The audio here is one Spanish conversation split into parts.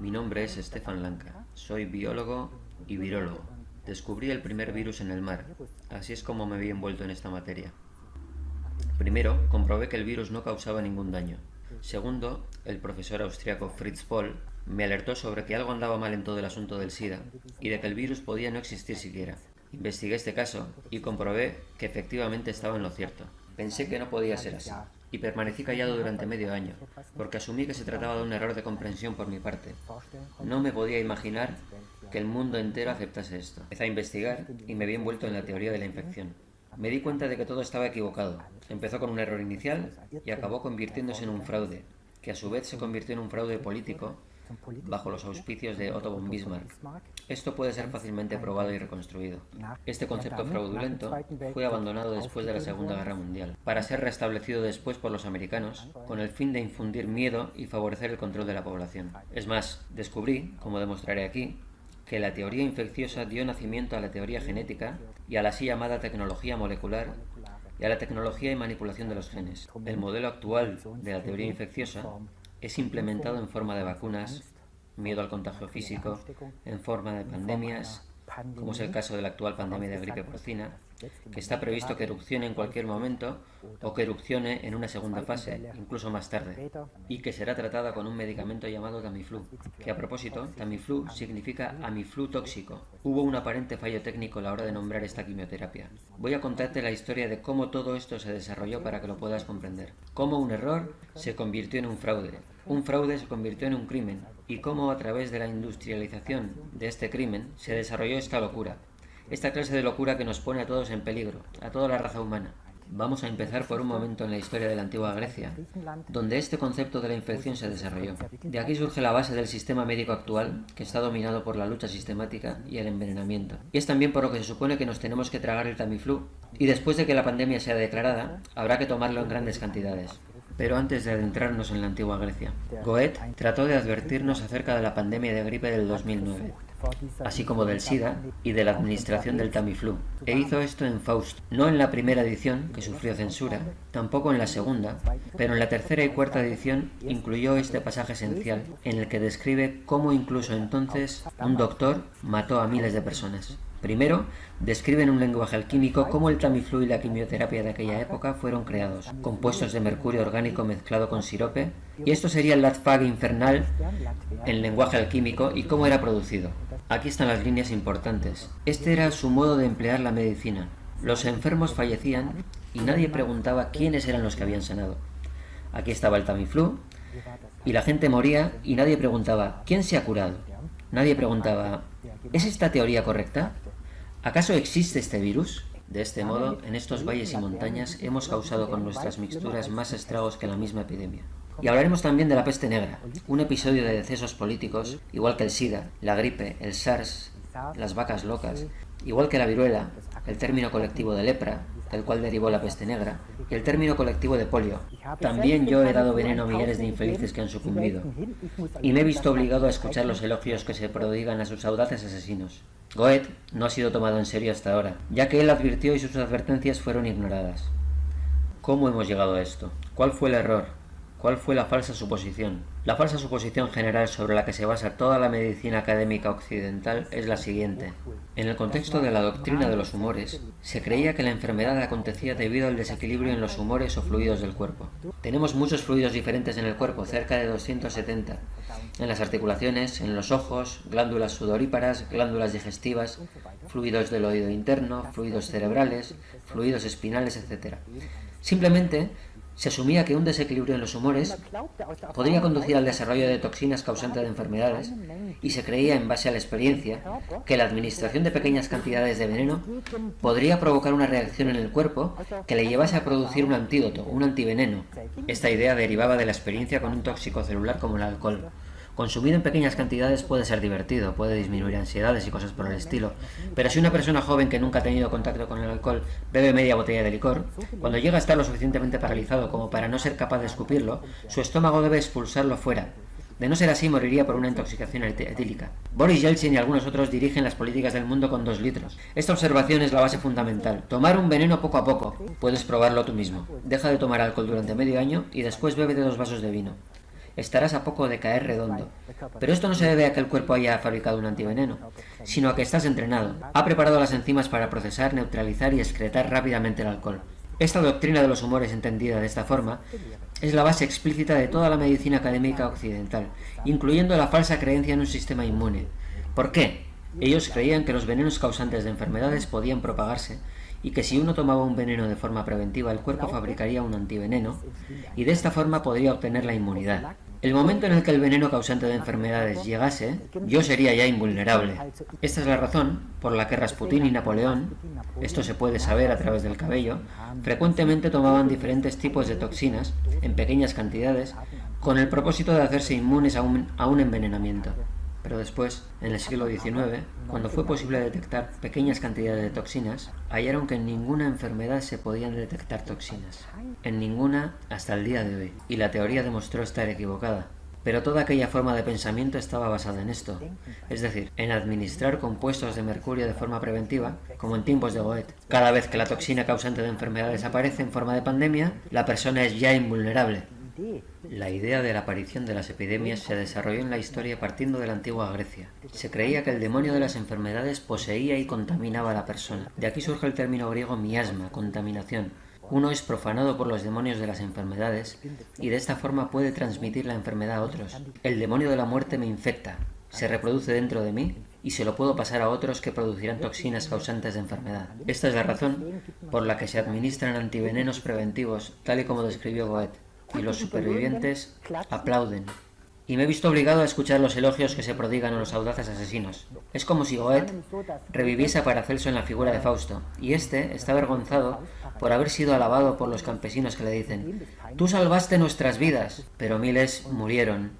Mi nombre es Stefan Lanka, soy biólogo y virólogo. Descubrí el primer virus en el mar, así es como me vi envuelto en esta materia. Primero, comprobé que el virus no causaba ningún daño. Segundo, el profesor austriaco Fritz Pohl me alertó sobre que algo andaba mal en todo el asunto del SIDA y de que el virus podía no existir siquiera. Investigué este caso y comprobé que efectivamente estaba en lo cierto. Pensé que no podía ser así y permanecí callado durante medio año, porque asumí que se trataba de un error de comprensión por mi parte. No me podía imaginar que el mundo entero aceptase esto. Empecé a investigar y me vi envuelto en la teoría de la infección. Me di cuenta de que todo estaba equivocado. Empezó con un error inicial y acabó convirtiéndose en un fraude, que a su vez se convirtió en un fraude político bajo los auspicios de Otto von Bismarck. Esto puede ser fácilmente probado y reconstruido. Este concepto fraudulento fue abandonado después de la Segunda Guerra Mundial, para ser restablecido después por los americanos, con el fin de infundir miedo y favorecer el control de la población. Es más, descubrí, como demostraré aquí, que la teoría infecciosa dio nacimiento a la teoría genética y a la así llamada tecnología molecular y a la tecnología y manipulación de los genes. El modelo actual de la teoría infecciosa es implementado en forma de vacunas, miedo al contagio físico, en forma de pandemias, como es el caso de la actual pandemia de gripe porcina, que está previsto que erupcione en cualquier momento o que erupcione en una segunda fase, incluso más tarde, y que será tratada con un medicamento llamado Tamiflu, que a propósito, Tamiflu significa amiflu tóxico. Hubo un aparente fallo técnico a la hora de nombrar esta quimioterapia. Voy a contarte la historia de cómo todo esto se desarrolló para que lo puedas comprender. Cómo un error se convirtió en un fraude se convirtió en un crimen, y cómo a través de la industrialización de este crimen se desarrolló esta locura. Esta clase de locura que nos pone a todos en peligro, a toda la raza humana. Vamos a empezar por un momento en la historia de la antigua Grecia, donde este concepto de la infección se desarrolló. De aquí surge la base del sistema médico actual, que está dominado por la lucha sistemática y el envenenamiento. Y es también por lo que se supone que nos tenemos que tragar el Tamiflu, y después de que la pandemia sea declarada, habrá que tomarlo en grandes cantidades. Pero antes de adentrarnos en la antigua Grecia, Goethe trató de advertirnos acerca de la pandemia de gripe del 2009, así como del SIDA y de la administración del Tamiflu. E hizo esto en Faust, no en la primera edición, que sufrió censura, tampoco en la segunda, pero en la tercera y cuarta edición incluyó este pasaje esencial, en el que describe cómo incluso entonces un doctor mató a miles de personas. Primero, describe en un lenguaje alquímico cómo el Tamiflu y la quimioterapia de aquella época fueron creados, compuestos de mercurio orgánico mezclado con sirope, y esto sería el Latfag infernal en lenguaje alquímico y cómo era producido. Aquí están las líneas importantes. Este era su modo de emplear la medicina. Los enfermos fallecían y nadie preguntaba quiénes eran los que habían sanado. Aquí estaba el Tamiflu y la gente moría y nadie preguntaba ¿quién se ha curado? Nadie preguntaba ¿es esta teoría correcta? ¿Acaso existe este virus? De este modo, en estos valles y montañas hemos causado con nuestras mixturas más estragos que la misma epidemia. Y hablaremos también de la peste negra, un episodio de decesos políticos, igual que el SIDA, la gripe, el SARS, las vacas locas, igual que la viruela, el término colectivo de lepra, del cual derivó la peste negra, y el término colectivo de polio. También yo he dado veneno a millares de infelices que han sucumbido, y me he visto obligado a escuchar los elogios que se prodigan a sus audaces asesinos. Goethe no ha sido tomado en serio hasta ahora, ya que él advirtió y sus advertencias fueron ignoradas. ¿Cómo hemos llegado a esto? ¿Cuál fue el error? ¿Cuál fue la falsa suposición? La falsa suposición general sobre la que se basa toda la medicina académica occidental es la siguiente. En el contexto de la doctrina de los humores, se creía que la enfermedad acontecía debido al desequilibrio en los humores o fluidos del cuerpo. Tenemos muchos fluidos diferentes en el cuerpo, cerca de 270. En las articulaciones, en los ojos, glándulas sudoríparas, glándulas digestivas, fluidos del oído interno, fluidos cerebrales, fluidos espinales, etc. Simplemente se asumía que un desequilibrio en los humores podría conducir al desarrollo de toxinas causantes de enfermedades y se creía, en base a la experiencia, que la administración de pequeñas cantidades de veneno podría provocar una reacción en el cuerpo que le llevase a producir un antídoto, un antiveneno. Esta idea derivaba de la experiencia con un tóxico celular como el alcohol. Consumido en pequeñas cantidades puede ser divertido, puede disminuir ansiedades y cosas por el estilo, pero si una persona joven que nunca ha tenido contacto con el alcohol bebe media botella de licor, cuando llega a estar lo suficientemente paralizado como para no ser capaz de escupirlo, su estómago debe expulsarlo fuera. De no ser así, moriría por una intoxicación etílica. Boris Yeltsin y algunos otros dirigen las políticas del mundo con 2 litros. Esta observación es la base fundamental. Tomar un veneno poco a poco. Puedes probarlo tú mismo. Deja de tomar alcohol durante medio año y después bébete 2 vasos de vino. estarás a poco de caer redondo. Pero esto no se debe a que el cuerpo haya fabricado un antiveneno, sino a que estás entrenado. Ha preparado las enzimas para procesar, neutralizar y excretar rápidamente el alcohol. Esta doctrina de los humores entendida de esta forma es la base explícita de toda la medicina académica occidental, incluyendo la falsa creencia en un sistema inmune. ¿Por qué? Ellos creían que los venenos causantes de enfermedades podían propagarse y que si uno tomaba un veneno de forma preventiva, el cuerpo fabricaría un antiveneno y de esta forma podría obtener la inmunidad. El momento en el que el veneno causante de enfermedades llegase, yo sería ya invulnerable. Esta es la razón por la que Rasputín y Napoleón, esto se puede saber a través del cabello, frecuentemente tomaban diferentes tipos de toxinas en pequeñas cantidades con el propósito de hacerse inmunes a un envenenamiento. Pero después, en el siglo XIX, cuando fue posible detectar pequeñas cantidades de toxinas, hallaron que en ninguna enfermedad se podían detectar toxinas. En ninguna hasta el día de hoy. Y la teoría demostró estar equivocada. Pero toda aquella forma de pensamiento estaba basada en esto, es decir, en administrar compuestos de mercurio de forma preventiva, como en tiempos de Goethe. Cada vez que la toxina causante de enfermedades aparece en forma de pandemia, la persona es ya invulnerable. La idea de la aparición de las epidemias se desarrolló en la historia partiendo de la antigua Grecia. Se creía que el demonio de las enfermedades poseía y contaminaba a la persona. De aquí surge el término griego miasma, contaminación. Uno es profanado por los demonios de las enfermedades y de esta forma puede transmitir la enfermedad a otros. El demonio de la muerte me infecta, se reproduce dentro de mí y se lo puedo pasar a otros que producirán toxinas causantes de enfermedad. Esta es la razón por la que se administran antivenenos preventivos, tal y como describió Goethe. Y los supervivientes aplauden. Y me he visto obligado a escuchar los elogios que se prodigan a los audaces asesinos. Es como si Goethe reviviese a Paracelso en la figura de Fausto, y este está avergonzado por haber sido alabado por los campesinos que le dicen: «Tú salvaste nuestras vidas», pero miles murieron.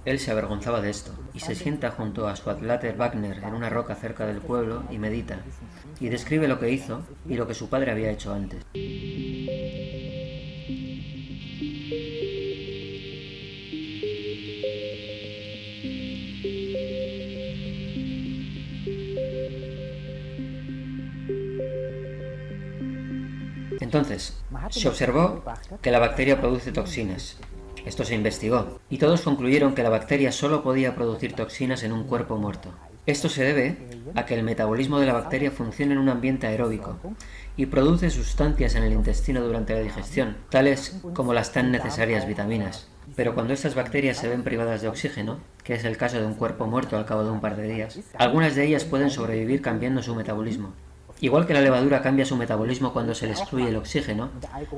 Él se avergonzaba de esto, y se sienta junto a su Adlater Wagner en una roca cerca del pueblo y medita, y describe lo que hizo y lo que su padre había hecho antes. Entonces, se observó que la bacteria produce toxinas. Esto se investigó, y todos concluyeron que la bacteria solo podía producir toxinas en un cuerpo muerto. Esto se debe a que el metabolismo de la bacteria funciona en un ambiente aeróbico y produce sustancias en el intestino durante la digestión, tales como las tan necesarias vitaminas. Pero cuando estas bacterias se ven privadas de oxígeno, que es el caso de un cuerpo muerto al cabo de un par de días, algunas de ellas pueden sobrevivir cambiando su metabolismo. Igual que la levadura cambia su metabolismo cuando se le excluye el oxígeno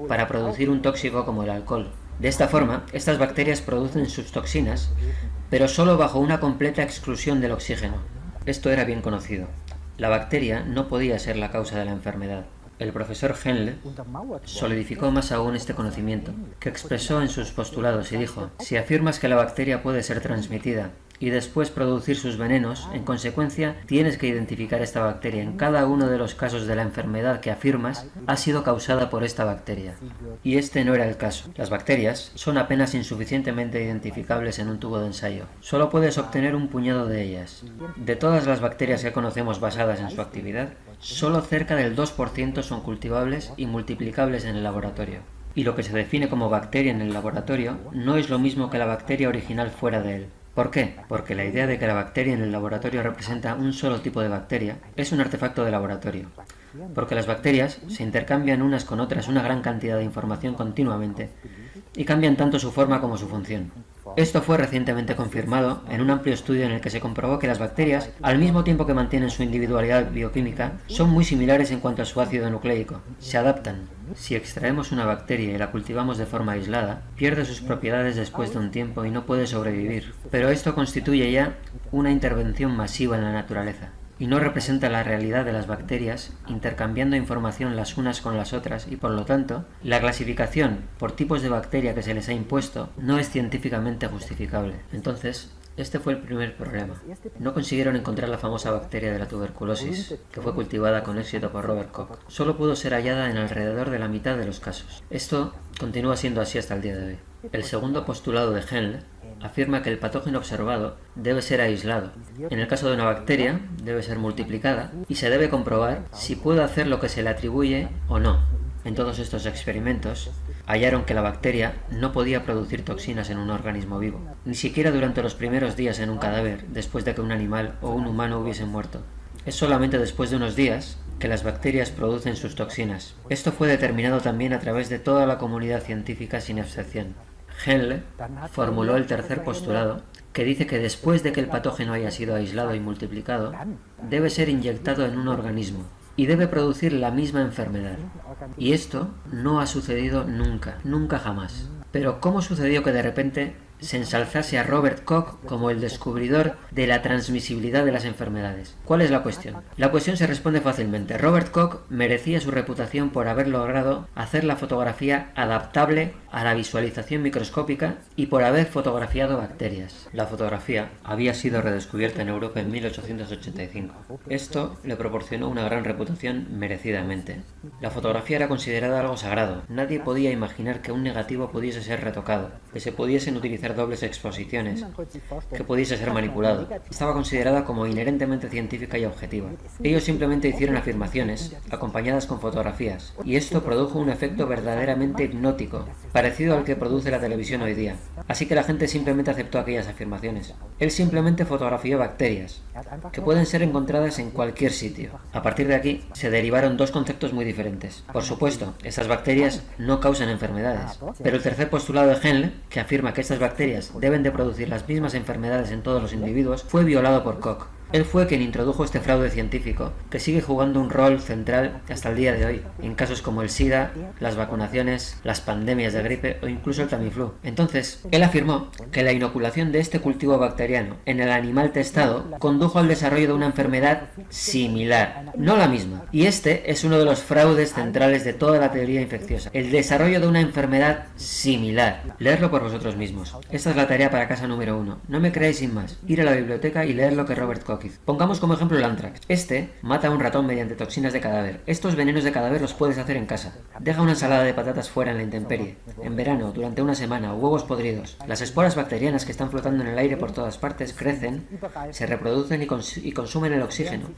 para producir un tóxico como el alcohol. De esta forma, estas bacterias producen sus toxinas, pero solo bajo una completa exclusión del oxígeno. Esto era bien conocido. La bacteria no podía ser la causa de la enfermedad. El profesor Henle solidificó más aún este conocimiento, que expresó en sus postulados y dijo: «Si afirmas que la bacteria puede ser transmitida y después producir sus venenos, en consecuencia tienes que identificar esta bacteria. En cada uno de los casos de la enfermedad que afirmas ha sido causada por esta bacteria». Y este no era el caso. Las bacterias son apenas insuficientemente identificables en un tubo de ensayo. Solo puedes obtener un puñado de ellas. De todas las bacterias que conocemos basadas en su actividad, solo cerca del 2% son cultivables y multiplicables en el laboratorio. Y lo que se define como bacteria en el laboratorio no es lo mismo que la bacteria original fuera de él. ¿Por qué? Porque la idea de que la bacteria en el laboratorio representa un solo tipo de bacteria es un artefacto de laboratorio. Porque las bacterias se intercambian unas con otras una gran cantidad de información continuamente y cambian tanto su forma como su función. Esto fue recientemente confirmado en un amplio estudio en el que se comprobó que las bacterias, al mismo tiempo que mantienen su individualidad bioquímica, son muy similares en cuanto a su ácido nucleico. Se adaptan. Si extraemos una bacteria y la cultivamos de forma aislada, pierde sus propiedades después de un tiempo y no puede sobrevivir. Pero esto constituye ya una intervención masiva en la naturaleza y no representa la realidad de las bacterias intercambiando información las unas con las otras y por lo tanto, la clasificación por tipos de bacteria que se les ha impuesto no es científicamente justificable. Entonces, este fue el primer problema. No consiguieron encontrar la famosa bacteria de la tuberculosis, que fue cultivada con éxito por Robert Koch. Solo pudo ser hallada en alrededor de la mitad de los casos. Esto continúa siendo así hasta el día de hoy. El segundo postulado de Henle afirma que el patógeno observado debe ser aislado. En el caso de una bacteria, debe ser multiplicada y se debe comprobar si puede hacer lo que se le atribuye o no. En todos estos experimentos, hallaron que la bacteria no podía producir toxinas en un organismo vivo, ni siquiera durante los primeros días en un cadáver, después de que un animal o un humano hubiesen muerto. Es solamente después de unos días que las bacterias producen sus toxinas. Esto fue determinado también a través de toda la comunidad científica sin excepción. Henle formuló el tercer postulado, que dice que después de que el patógeno haya sido aislado y multiplicado, debe ser inyectado en un organismo y debe producir la misma enfermedad. Y esto no ha sucedido nunca, nunca jamás. Pero ¿cómo sucedió que de repente se ensalzase a Robert Koch como el descubridor de la transmisibilidad de las enfermedades? ¿Cuál es la cuestión? La cuestión se responde fácilmente. Robert Koch merecía su reputación por haber logrado hacer la fotografía adaptable a la visualización microscópica y por haber fotografiado bacterias. La fotografía había sido redescubierta en Europa en 1885. Esto le proporcionó una gran reputación merecidamente. La fotografía era considerada algo sagrado. Nadie podía imaginar que un negativo pudiese ser retocado, que se pudiesen utilizar dobles exposiciones, que pudiese ser manipulado. Estaba considerada como inherentemente científica y objetiva. Ellos simplemente hicieron afirmaciones, acompañadas con fotografías, y esto produjo un efecto verdaderamente hipnótico, parecido al que produce la televisión hoy día. Así que la gente simplemente aceptó aquellas afirmaciones. Él simplemente fotografió bacterias, que pueden ser encontradas en cualquier sitio. A partir de aquí, se derivaron dos conceptos muy diferentes. Por supuesto, estas bacterias no causan enfermedades, pero el tercer postulado de Henle, que afirma que estas bacterias deben de producir las mismas enfermedades en todos los individuos, fue violado por Koch. Él fue quien introdujo este fraude científico, que sigue jugando un rol central hasta el día de hoy, en casos como el SIDA, las vacunaciones, las pandemias de gripe o incluso el Tamiflu. Entonces, él afirmó que la inoculación de este cultivo bacteriano en el animal testado condujo al desarrollo de una enfermedad similar, no la misma. Y este es uno de los fraudes centrales de toda la teoría infecciosa, el desarrollo de una enfermedad similar. Leerlo por vosotros mismos. Esta es la tarea para casa número 1. No me creáis sin más. Ir a la biblioteca y leer lo que Robert Koch. Pongamos como ejemplo el anthrax. Este mata a un ratón mediante toxinas de cadáver. Estos venenos de cadáver los puedes hacer en casa. Deja una ensalada de patatas fuera en la intemperie, en verano, durante una semana, o huevos podridos. Las esporas bacterianas que están flotando en el aire por todas partes crecen, se reproducen y consumen el oxígeno,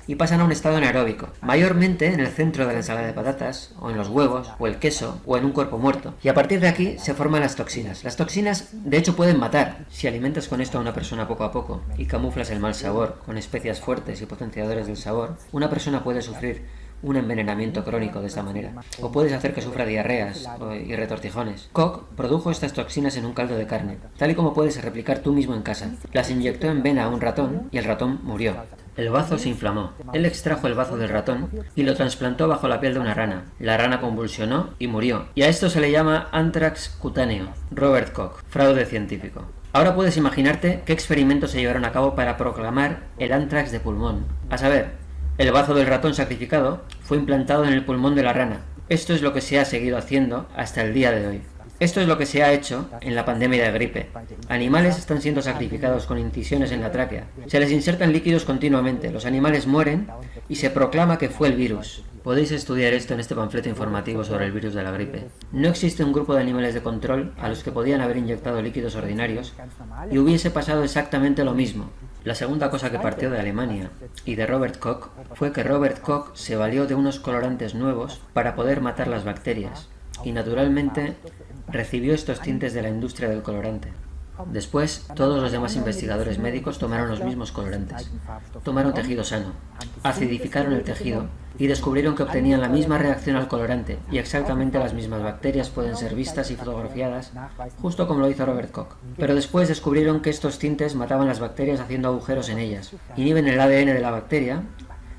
y pasan a un estado anaeróbico, mayormente en el centro de la ensalada de patatas, o en los huevos, o el queso, o en un cuerpo muerto. Y a partir de aquí se forman las toxinas. Las toxinas, de hecho, pueden matar. Si alimentas con esto a una persona poco a poco y camuflas el mal sabor con especias fuertes y potenciadores del sabor, una persona puede sufrir un envenenamiento crónico de esta manera, o puedes hacer que sufra diarreas y retortijones. Koch produjo estas toxinas en un caldo de carne, tal y como puedes replicar tú mismo en casa. Las inyectó en vena a un ratón y el ratón murió. El bazo se inflamó. Él extrajo el bazo del ratón y lo trasplantó bajo la piel de una rana. La rana convulsionó y murió. Y a esto se le llama anthrax cutáneo. Robert Koch, fraude científico. Ahora puedes imaginarte qué experimentos se llevaron a cabo para proclamar el anthrax de pulmón. A saber, el bazo del ratón sacrificado fue implantado en el pulmón de la rana. Esto es lo que se ha seguido haciendo hasta el día de hoy. Esto es lo que se ha hecho en la pandemia de gripe. Animales están siendo sacrificados con incisiones en la tráquea. Se les insertan líquidos continuamente, los animales mueren y se proclama que fue el virus. Podéis estudiar esto en este panfleto informativo sobre el virus de la gripe. No existe un grupo de animales de control a los que podían haber inyectado líquidos ordinarios y hubiese pasado exactamente lo mismo. La segunda cosa que partió de Alemania y de Robert Koch fue que Robert Koch se valió de unos colorantes nuevos para poder matar las bacterias y naturalmente recibió estos tintes de la industria del colorante. Después, todos los demás investigadores médicos tomaron los mismos colorantes. Tomaron tejido sano, acidificaron el tejido y descubrieron que obtenían la misma reacción al colorante y exactamente las mismas bacterias pueden ser vistas y fotografiadas, justo como lo hizo Robert Koch. Pero después descubrieron que estos tintes mataban las bacterias haciendo agujeros en ellas, inhiben el ADN de la bacteria,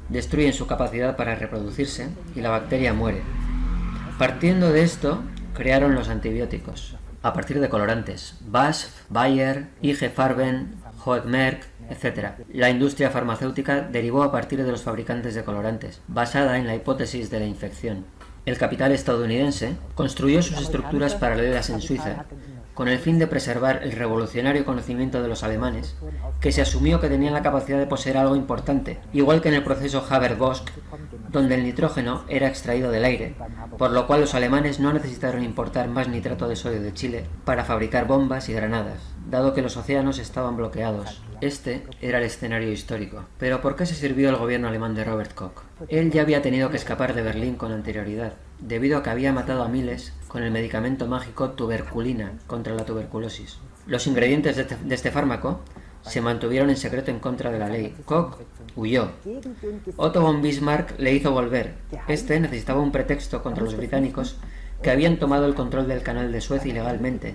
destruyen su capacidad para reproducirse y la bacteria muere. Partiendo de esto, crearon los antibióticos, a partir de colorantes, BASF, Bayer, IG Farben, Hoek Merck, etc. La industria farmacéutica derivó a partir de los fabricantes de colorantes, basada en la hipótesis de la infección. El capital estadounidense construyó sus estructuras paralelas en Suiza, con el fin de preservar el revolucionario conocimiento de los alemanes, que se asumió que tenían la capacidad de poseer algo importante, igual que en el proceso Haber-Bosch donde el nitrógeno era extraído del aire, por lo cual los alemanes no necesitaron importar más nitrato de sodio de Chile para fabricar bombas y granadas, dado que los océanos estaban bloqueados. Este era el escenario histórico. Pero ¿por qué se sirvió el gobierno alemán de Robert Koch? Él ya había tenido que escapar de Berlín con anterioridad, debido a que había matado a miles con el medicamento mágico tuberculina contra la tuberculosis. Los ingredientes de este fármaco se mantuvieron en secreto en contra de la ley. Koch huyó. Otto von Bismarck le hizo volver. Este necesitaba un pretexto contra los británicos, que habían tomado el control del canal de Suez ilegalmente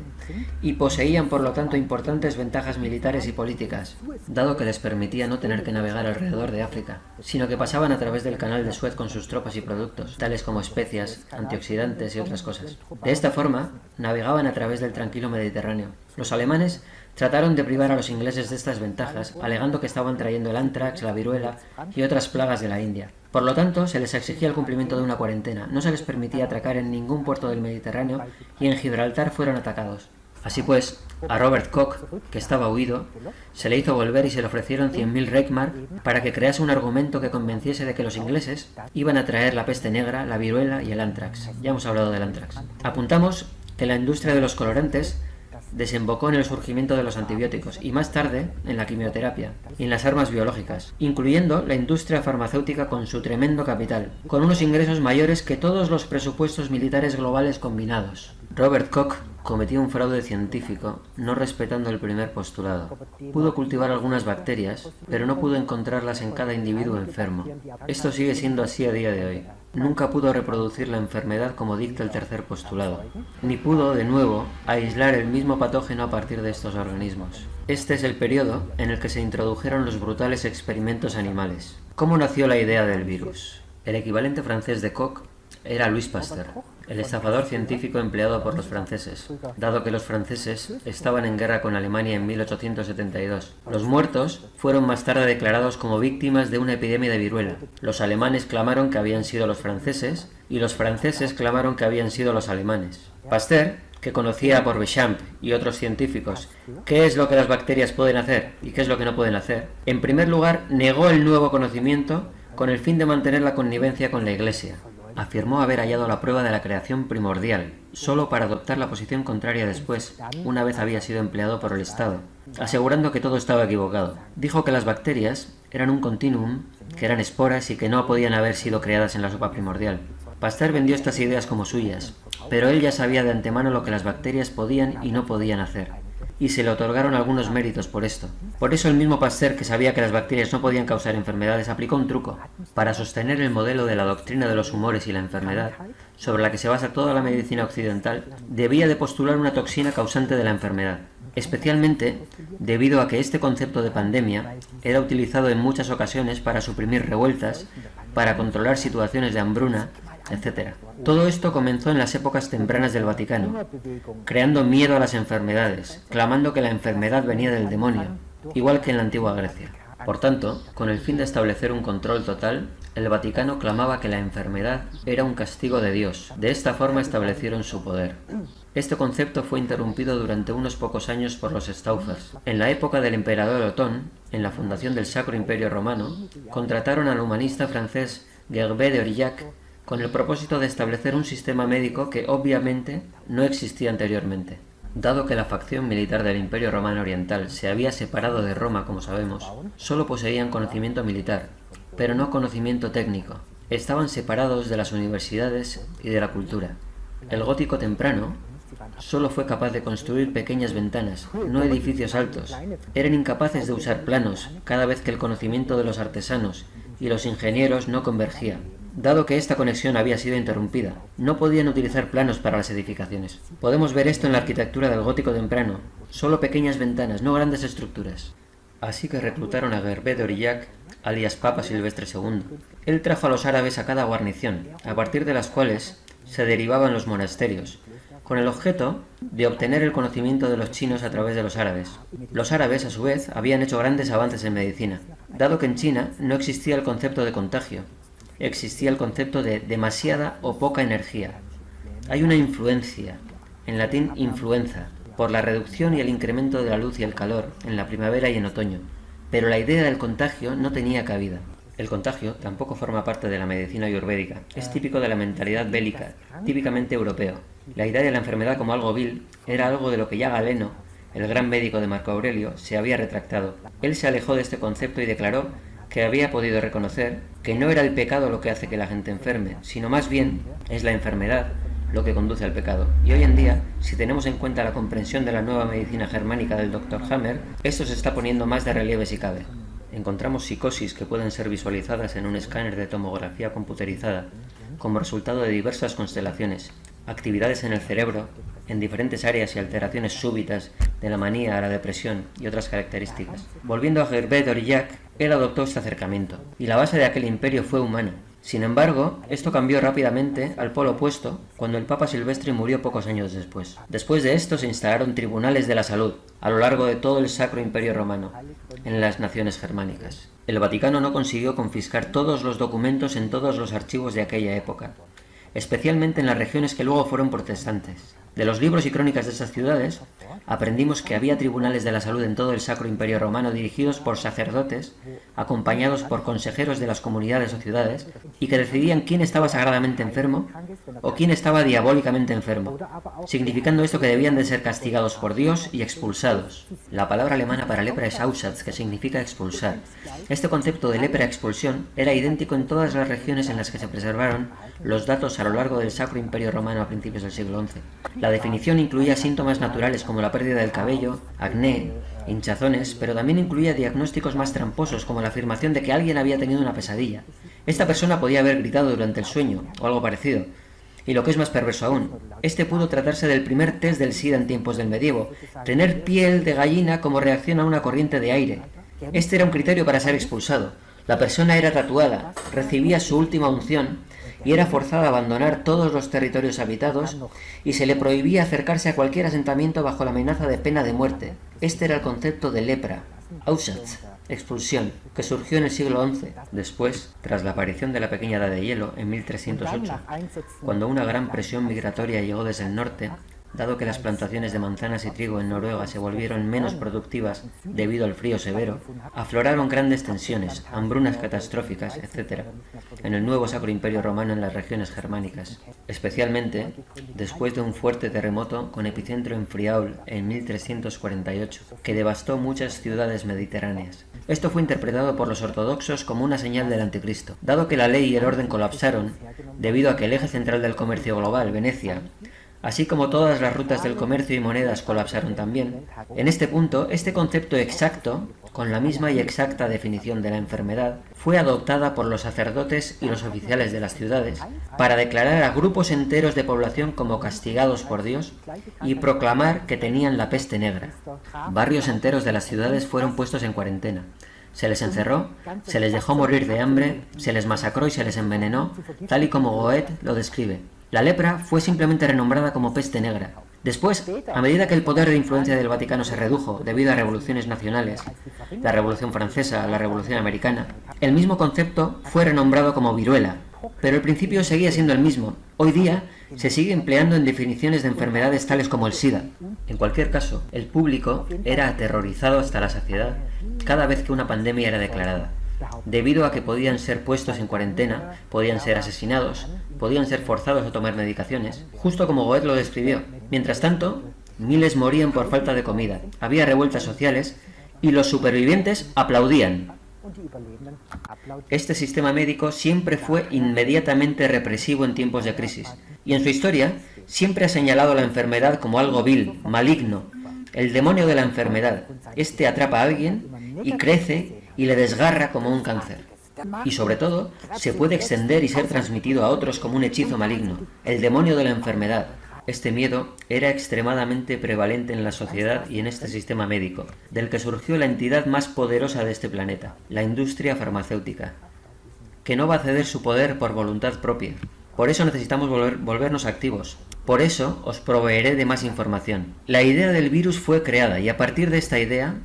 y poseían por lo tanto importantes ventajas militares y políticas, dado que les permitía no tener que navegar alrededor de África, sino que pasaban a través del canal de Suez con sus tropas y productos, tales como especias, antioxidantes y otras cosas. De esta forma, navegaban a través del tranquilo Mediterráneo. Los alemanes trataron de privar a los ingleses de estas ventajas, alegando que estaban trayendo el anthrax, la viruela y otras plagas de la India. Por lo tanto, se les exigía el cumplimiento de una cuarentena, no se les permitía atracar en ningún puerto del Mediterráneo y en Gibraltar fueron atacados. Así pues, a Robert Koch, que estaba huido, se le hizo volver y se le ofrecieron 100.000 Reichsmark para que crease un argumento que convenciese de que los ingleses iban a traer la peste negra, la viruela y el anthrax. Ya hemos hablado del anthrax. Apuntamos que la industria de los colorantes desembocó en el surgimiento de los antibióticos y más tarde en la quimioterapia y en las armas biológicas, incluyendo la industria farmacéutica con su tremendo capital, con unos ingresos mayores que todos los presupuestos militares globales combinados. Robert Koch cometió un fraude científico, no respetando el primer postulado. Pudo cultivar algunas bacterias, pero no pudo encontrarlas en cada individuo enfermo. Esto sigue siendo así a día de hoy. Nunca pudo reproducir la enfermedad como dicta el tercer postulado, ni pudo, de nuevo, aislar el mismo patógeno a partir de estos organismos. Este es el periodo en el que se introdujeron los brutales experimentos animales. ¿Cómo nació la idea del virus? El equivalente francés de Koch era Louis Pasteur, el estafador científico empleado por los franceses, dado que los franceses estaban en guerra con Alemania en 1872. Los muertos fueron más tarde declarados como víctimas de una epidemia de viruela. Los alemanes clamaron que habían sido los franceses y los franceses clamaron que habían sido los alemanes. Pasteur, que conocía por Béchamp y otros científicos qué es lo que las bacterias pueden hacer y qué es lo que no pueden hacer, en primer lugar negó el nuevo conocimiento con el fin de mantener la connivencia con la Iglesia. Afirmó haber hallado la prueba de la creación primordial, solo para adoptar la posición contraria después, una vez había sido empleado por el Estado, asegurando que todo estaba equivocado. Dijo que las bacterias eran un continuum, que eran esporas y que no podían haber sido creadas en la sopa primordial. Pasteur vendió estas ideas como suyas, pero él ya sabía de antemano lo que las bacterias podían y no podían hacer, y se le otorgaron algunos méritos por esto. Por eso el mismo Pasteur, que sabía que las bacterias no podían causar enfermedades, aplicó un truco para sostener el modelo de la doctrina de los humores y la enfermedad, sobre la que se basa toda la medicina occidental. Debía de postular una toxina causante de la enfermedad, especialmente debido a que este concepto de pandemia era utilizado en muchas ocasiones para suprimir revueltas, para controlar situaciones de hambruna, etc. Todo esto comenzó en las épocas tempranas del Vaticano, creando miedo a las enfermedades, clamando que la enfermedad venía del demonio, igual que en la antigua Grecia. Por tanto, con el fin de establecer un control total, el Vaticano clamaba que la enfermedad era un castigo de Dios. De esta forma establecieron su poder. Este concepto fue interrumpido durante unos pocos años por los Stauffers. En la época del emperador Otón, en la fundación del Sacro Imperio Romano, contrataron al humanista francés Gervais de Aurillac con el propósito de establecer un sistema médico que obviamente no existía anteriormente. Dado que la facción militar del Imperio Romano Oriental se había separado de Roma, como sabemos, solo poseían conocimiento militar, pero no conocimiento técnico. Estaban separados de las universidades y de la cultura. El gótico temprano solo fue capaz de construir pequeñas ventanas, no edificios altos. Eran incapaces de usar planos cada vez que el conocimiento de los artesanos y los ingenieros no convergía. Dado que esta conexión había sido interrumpida, no podían utilizar planos para las edificaciones. Podemos ver esto en la arquitectura del gótico temprano, solo pequeñas ventanas, no grandes estructuras. Así que reclutaron a Gervais de Aurillac, alias Papa Silvestre II. Él trajo a los árabes a cada guarnición, a partir de las cuales se derivaban los monasterios, con el objeto de obtener el conocimiento de los chinos a través de los árabes. Los árabes, a su vez, habían hecho grandes avances en medicina, dado que en China no existía el concepto de contagio, existía el concepto de demasiada o poca energía. Hay una influencia, en latín influenza, por la reducción y el incremento de la luz y el calor en la primavera y en otoño, pero la idea del contagio no tenía cabida. El contagio tampoco forma parte de la medicina ayurvédica. Es típico de la mentalidad bélica, típicamente europeo. La idea de la enfermedad como algo vil era algo de lo que ya Galeno, el gran médico de Marco Aurelio, se había retractado. Él se alejó de este concepto y declaró que había podido reconocer que no era el pecado lo que hace que la gente enferme, sino más bien es la enfermedad lo que conduce al pecado. Y hoy en día, si tenemos en cuenta la comprensión de la nueva medicina germánica del Dr. Hammer, esto se está poniendo más de relieve si cabe. Encontramos psicosis que pueden ser visualizadas en un escáner de tomografía computerizada, como resultado de diversas constelaciones, actividades en el cerebro, en diferentes áreas y alteraciones súbitas de la manía a la depresión y otras características. Volviendo a Herbert Aurillac, él adoptó este acercamiento, y la base de aquel imperio fue humana. Sin embargo, esto cambió rápidamente al polo opuesto cuando el Papa Silvestre murió pocos años después. Después de esto se instalaron tribunales de la salud a lo largo de todo el Sacro Imperio Romano, en las naciones germánicas. El Vaticano no consiguió confiscar todos los documentos en todos los archivos de aquella época, especialmente en las regiones que luego fueron protestantes. De los libros y crónicas de esas ciudades, aprendimos que había tribunales de la salud en todo el Sacro Imperio Romano dirigidos por sacerdotes, acompañados por consejeros de las comunidades o ciudades, y que decidían quién estaba sagradamente enfermo o quién estaba diabólicamente enfermo, significando esto que debían de ser castigados por Dios y expulsados. La palabra alemana para lepra es Aussatz, que significa expulsar. Este concepto de lepra-expulsión era idéntico en todas las regiones en las que se preservaron los datos a lo largo del Sacro Imperio Romano a principios del siglo XI. La definición incluía síntomas naturales como la pérdida del cabello, acné, hinchazones, pero también incluía diagnósticos más tramposos como la afirmación de que alguien había tenido una pesadilla. Esta persona podía haber gritado durante el sueño, o algo parecido. Y lo que es más perverso aún, este pudo tratarse del primer test del SIDA en tiempos del medievo, tener piel de gallina como reacción a una corriente de aire. Este era un criterio para ser expulsado. La persona era tatuada, recibía su última unción y era forzada a abandonar todos los territorios habitados y se le prohibía acercarse a cualquier asentamiento bajo la amenaza de pena de muerte. Este era el concepto de lepra, Aussatz, expulsión, que surgió en el siglo XI, después, tras la aparición de la pequeña edad de hielo en 1308, cuando una gran presión migratoria llegó desde el norte. Dado que las plantaciones de manzanas y trigo en Noruega se volvieron menos productivas debido al frío severo, afloraron grandes tensiones, hambrunas catastróficas, etc., en el nuevo Sacro Imperio Romano en las regiones germánicas, especialmente después de un fuerte terremoto con epicentro en Friaul en 1348, que devastó muchas ciudades mediterráneas. Esto fue interpretado por los ortodoxos como una señal del anticristo. Dado que la ley y el orden colapsaron, debido a que el eje central del comercio global, Venecia, así como todas las rutas del comercio y monedas colapsaron también. En este punto, este concepto exacto, con la misma y exacta definición de la enfermedad, fue adoptada por los sacerdotes y los oficiales de las ciudades para declarar a grupos enteros de población como castigados por Dios y proclamar que tenían la peste negra. Barrios enteros de las ciudades fueron puestos en cuarentena. Se les encerró, se les dejó morir de hambre, se les masacró y se les envenenó, tal y como Goethe lo describe. La lepra fue simplemente renombrada como peste negra. Después, a medida que el poder de influencia del Vaticano se redujo debido a revoluciones nacionales, la Revolución Francesa, la Revolución Americana, el mismo concepto fue renombrado como viruela, pero el principio seguía siendo el mismo. Hoy día se sigue empleando en definiciones de enfermedades tales como el SIDA. En cualquier caso, el público era aterrorizado hasta la saciedad cada vez que una pandemia era declarada, debido a que podían ser puestos en cuarentena, podían ser asesinados, podían ser forzados a tomar medicaciones, justo como Goethe lo describió. Mientras tanto, miles morían por falta de comida, había revueltas sociales y los supervivientes aplaudían. Este sistema médico siempre fue inmediatamente represivo en tiempos de crisis, y en su historia siempre ha señalado la enfermedad como algo vil, maligno, el demonio de la enfermedad. Este atrapa a alguien y crece y le desgarra como un cáncer. Y sobre todo, se puede extender y ser transmitido a otros como un hechizo maligno, el demonio de la enfermedad. Este miedo era extremadamente prevalente en la sociedad y en este sistema médico, del que surgió la entidad más poderosa de este planeta, la industria farmacéutica, que no va a ceder su poder por voluntad propia. Por eso necesitamos volvernos activos. Por eso os proveeré de más información. La idea del virus fue creada y a partir de esta idea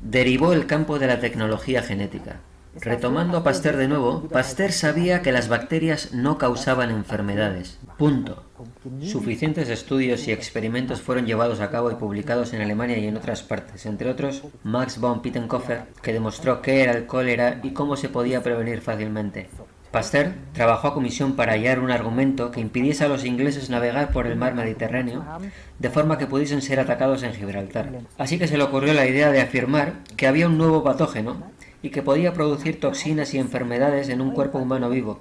derivó el campo de la tecnología genética. Retomando a Pasteur de nuevo, Pasteur sabía que las bacterias no causaban enfermedades. Punto. Suficientes estudios y experimentos fueron llevados a cabo y publicados en Alemania y en otras partes, entre otros Max von Pettenkofer, que demostró qué era el cólera y cómo se podía prevenir fácilmente. Pasteur trabajó a comisión para hallar un argumento que impidiese a los ingleses navegar por el mar Mediterráneo de forma que pudiesen ser atacados en Gibraltar. Así que se le ocurrió la idea de afirmar que había un nuevo patógeno y que podía producir toxinas y enfermedades en un cuerpo humano vivo,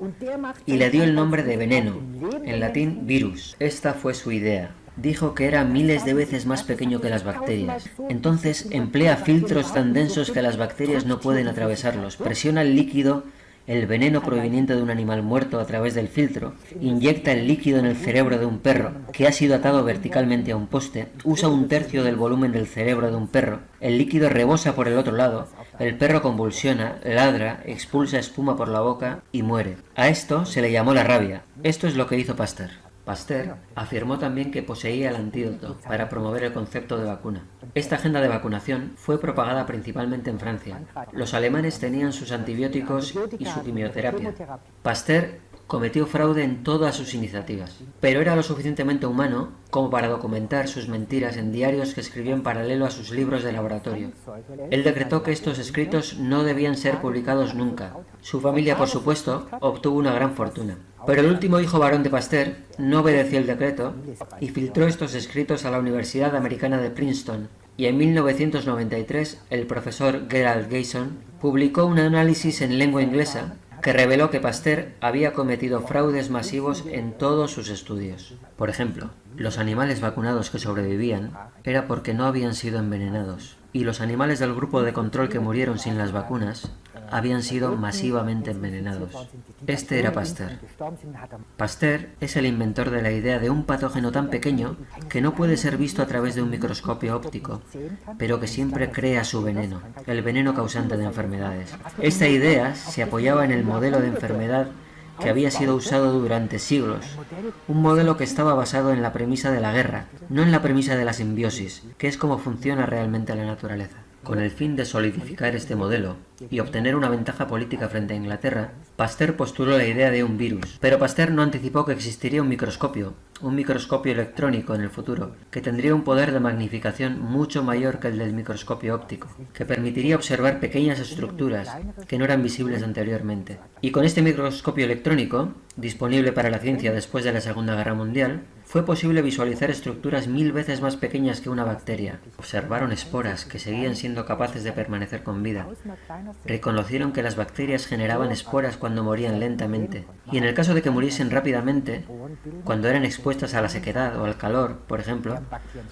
y le dio el nombre de veneno, en latín virus. Esta fue su idea. Dijo que era miles de veces más pequeño que las bacterias. Entonces emplea filtros tan densos que las bacterias no pueden atravesarlos. Presiona el líquido, el veneno proveniente de un animal muerto a través del filtro, inyecta el líquido en el cerebro de un perro que ha sido atado verticalmente a un poste, usa un tercio del volumen del cerebro de un perro, el líquido rebosa por el otro lado, el perro convulsiona, ladra, expulsa espuma por la boca y muere. A esto se le llamó la rabia. Esto es lo que hizo Pasteur. Pasteur afirmó también que poseía el antídoto para promover el concepto de vacuna. Esta agenda de vacunación fue propagada principalmente en Francia. Los alemanes tenían sus antibióticos y su quimioterapia. Pasteur cometió fraude en todas sus iniciativas, pero era lo suficientemente humano como para documentar sus mentiras en diarios que escribió en paralelo a sus libros de laboratorio. Él decretó que estos escritos no debían ser publicados nunca. Su familia, por supuesto, obtuvo una gran fortuna. Pero el último hijo varón de Pasteur no obedeció el decreto y filtró estos escritos a la Universidad Americana de Princeton, y en 1993 el profesor Gerald Gayson publicó un análisis en lengua inglesa que reveló que Pasteur había cometido fraudes masivos en todos sus estudios. Por ejemplo, los animales vacunados que sobrevivían era porque no habían sido envenenados, y los animales del grupo de control que murieron sin las vacunas habían sido masivamente envenenados. Este era Pasteur. Pasteur es el inventor de la idea de un patógeno tan pequeño que no puede ser visto a través de un microscopio óptico, pero que siempre crea su veneno, el veneno causante de enfermedades. Esta idea se apoyaba en el modelo de enfermedad que había sido usado durante siglos, un modelo que estaba basado en la premisa de la guerra, no en la premisa de la simbiosis, que es como funciona realmente la naturaleza. Con el fin de solidificar este modelo y obtener una ventaja política frente a Inglaterra, Pasteur postuló la idea de un virus. Pero Pasteur no anticipó que existiría un microscopio electrónico en el futuro, que tendría un poder de magnificación mucho mayor que el del microscopio óptico, que permitiría observar pequeñas estructuras que no eran visibles anteriormente. Y con este microscopio electrónico, disponible para la ciencia después de la Segunda Guerra Mundial, fue posible visualizar estructuras 1000 veces más pequeñas que una bacteria. Observaron esporas que seguían siendo capaces de permanecer con vida. Reconocieron que las bacterias generaban esporas cuando morían lentamente. Y en el caso de que muriesen rápidamente, cuando eran expuestas a la sequedad o al calor, por ejemplo,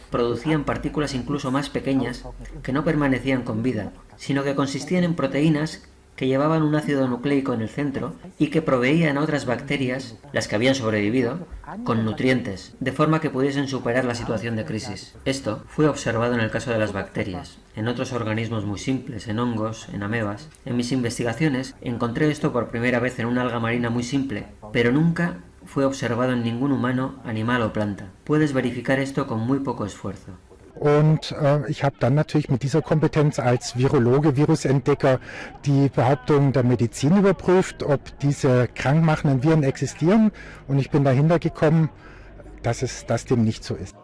producían partículas incluso más pequeñas que no permanecían con vida, sino que consistían en proteínas que llevaban un ácido nucleico en el centro y que proveían a otras bacterias, las que habían sobrevivido, con nutrientes, de forma que pudiesen superar la situación de crisis. Esto fue observado en el caso de las bacterias, en otros organismos muy simples, en hongos, en amebas. En mis investigaciones encontré esto por primera vez en una alga marina muy simple, pero nunca fue observado en ningún humano, animal o planta. Puedes verificar esto con muy poco esfuerzo. Und ich habe dann natürlich mit dieser Kompetenz als Virologe, Virusentdecker die Behauptungen der Medizin überprüft, ob diese krankmachenden Viren existieren. Und ich bin dahinter gekommen, dass dem nicht so ist.